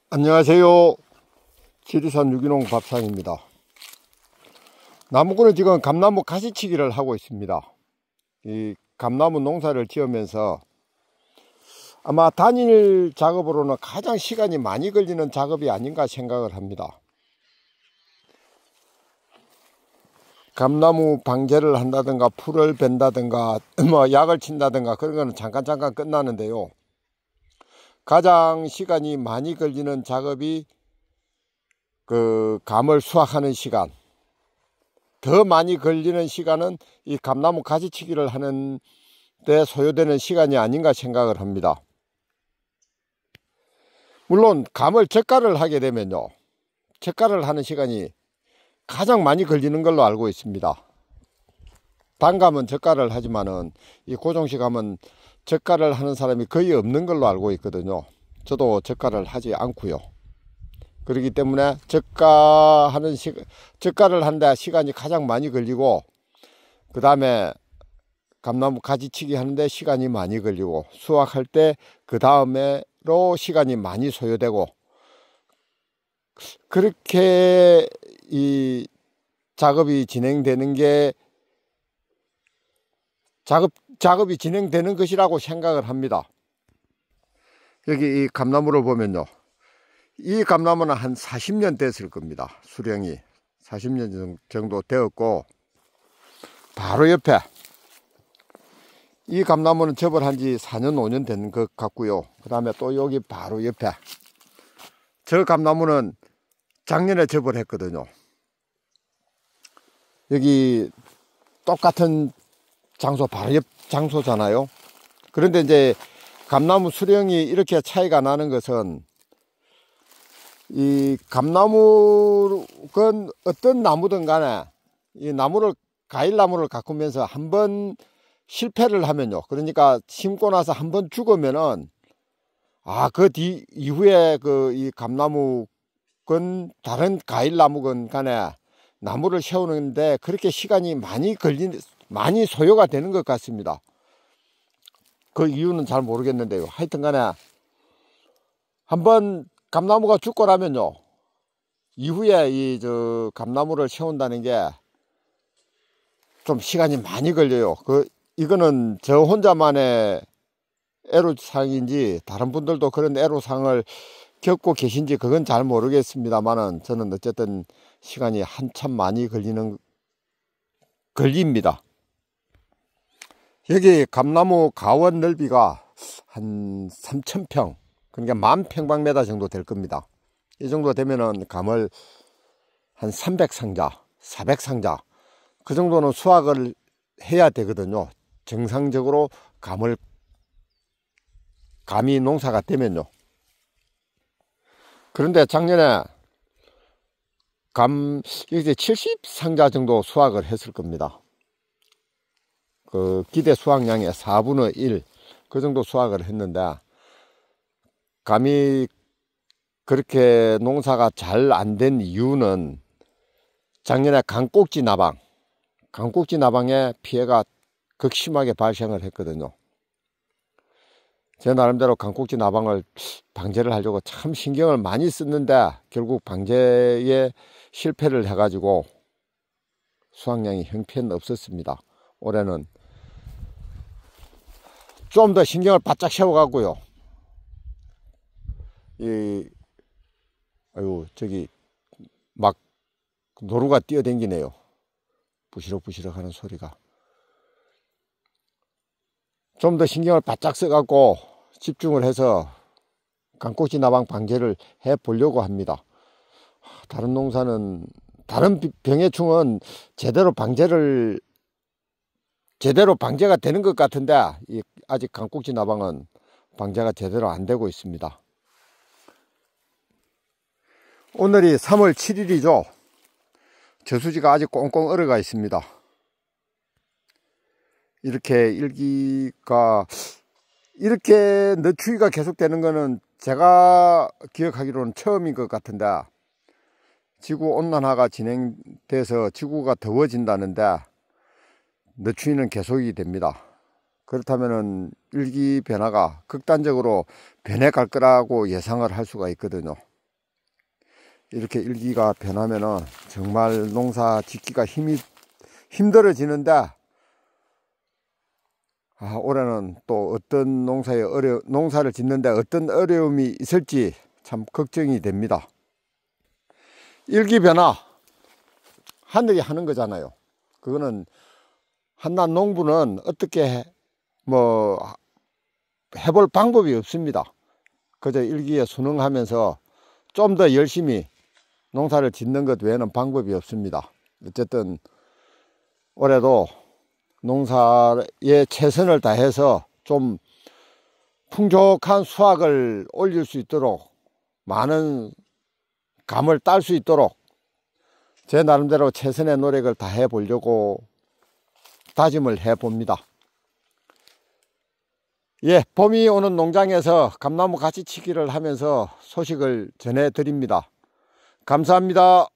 안녕하세요. 지리산 유기농 밥상입니다. 나무꾼은 지금 감나무 가시치기를 하고 있습니다. 이 감나무 농사를 지으면서 아마 단일 작업으로는 가장 시간이 많이 걸리는 작업이 아닌가 생각을 합니다. 감나무 방제를 한다든가 풀을 벤다든가 약을 친다든가 그런 거는 잠깐 끝나는데요. 가장 시간이 많이 걸리는 작업이 감을 수확하는 시간, 더 많이 걸리는 시간은 이 감나무 가지치기를 하는 데 소요되는 시간이 아닌가 생각을 합니다. 물론 감을 적가를 하게 되면요, 적가를 하는 시간이 가장 많이 걸리는 걸로 알고 있습니다. 단감은 적가를 하지만은 이 고종식 감은 적가를 하는 사람이 거의 없는 걸로 알고 있거든요. 저도 적가를 하지 않고요. 그렇기 때문에 적가를 한데 시간이 가장 많이 걸리고, 그 다음에 감나무 가지치기 하는데 시간이 많이 걸리고, 수확할 때 그 다음에로 시간이 많이 소요되고, 그렇게 이 작업이 진행되는 게 작업이 진행되는 것이라고 생각을 합니다. 여기 이 감나무를 보면요, 이 감나무는 한 40년 됐을 겁니다. 수령이 40년 정도 되었고, 바로 옆에 이 감나무는 접을 한 지 4년 5년 된 것 같고요. 그 다음에 또 여기 바로 옆에 저 감나무는 작년에 접을 했거든요. 여기 똑같은 장소, 바로 옆 장소잖아요. 그런데 이제 감나무 수령이 이렇게 차이가 나는 것은, 이 감나무건 어떤 나무든 간에 이 과일나무를 가꾸면서 한번 실패를 하면요, 그러니까 심고 나서 한번 죽으면은 그 이후에 이 감나무건 다른 과일나무건 간에 나무를 세우는데 그렇게 시간이 많이 소요가 되는 것 같습니다. 그 이유는 잘 모르겠는데요. 하여튼 간에 한번 감나무가 죽고 나면요, 이후에 감나무를 세운다는 게 좀 시간이 많이 걸려요. 이거는 저 혼자만의 애로사항인지 다른 분들도 그런 애로사항을 겪고 계신지 그건 잘 모르겠습니다만은, 저는 어쨌든 시간이 한참 많이 걸립니다. 여기 감나무 가원 넓이가 한 3,000평, 그러니까 10,000평방미터 정도 될 겁니다. 이 정도 되면은 감을 한 300상자, 400상자 그 정도는 수확을 해야 되거든요. 정상적으로 감이 농사가 되면요. 그런데 작년에 이제 70상자 정도 수확을 했을 겁니다. 기대 수확량의 4분의 1 그 정도 수확을 했는데, 감이 그렇게 농사가 잘 안 된 이유는 작년에 강꼭지 나방에 피해가 극심하게 발생을 했거든요. 제 나름대로 강꼭지 나방을 방제를 하려고 참 신경을 많이 썼는데 결국 방제에 실패를 해가지고 수확량이 형편없었습니다. 올해는 좀 더 신경을 바짝 세워가고요. 저기 막 노루가 뛰어댕기네요. 부시럭부시럭 하는 소리가. 좀 더 신경을 바짝 써갖고 집중을 해서 강꼭지 나방 방제를 해 보려고 합니다. 다른 병해충은 제대로 방제가 되는 것 같은데, 아직 강꼭지 나방은 방제가 제대로 안 되고 있습니다. 오늘이 3월 7일이죠. 저수지가 아직 꽁꽁 얼어가 있습니다. 이렇게 이렇게 늦추위가 계속되는 거는 제가 기억하기로는 처음인 것 같은데, 지구온난화가 진행돼서 지구가 더워진다는데 늦추위는 계속이 됩니다. 그렇다면은 일기변화가 극단적으로 변해갈 거라고 예상을 할 수가 있거든요. 이렇게 일기가 변하면은 정말 농사 짓기가 힘들어지는데, 올해는 또 어떤 농사를 짓는데 어떤 어려움이 있을지 참 걱정이 됩니다. 일기 변화, 하늘이 하는 거잖아요. 그거는 한낱 농부는 어떻게 해볼 방법이 없습니다. 그저 일기에 순응하면서 좀 더 열심히 농사를 짓는 것 외에는 방법이 없습니다. 어쨌든 올해도 농사에 최선을 다해서 좀 풍족한 수확을 올릴 수 있도록, 많은 감을 딸 수 있도록 제 나름대로 최선의 노력을 다해 보려고 다짐을 해 봅니다. 예, 봄이 오는 농장에서 감나무 가지치기를 하면서 소식을 전해 드립니다. 감사합니다.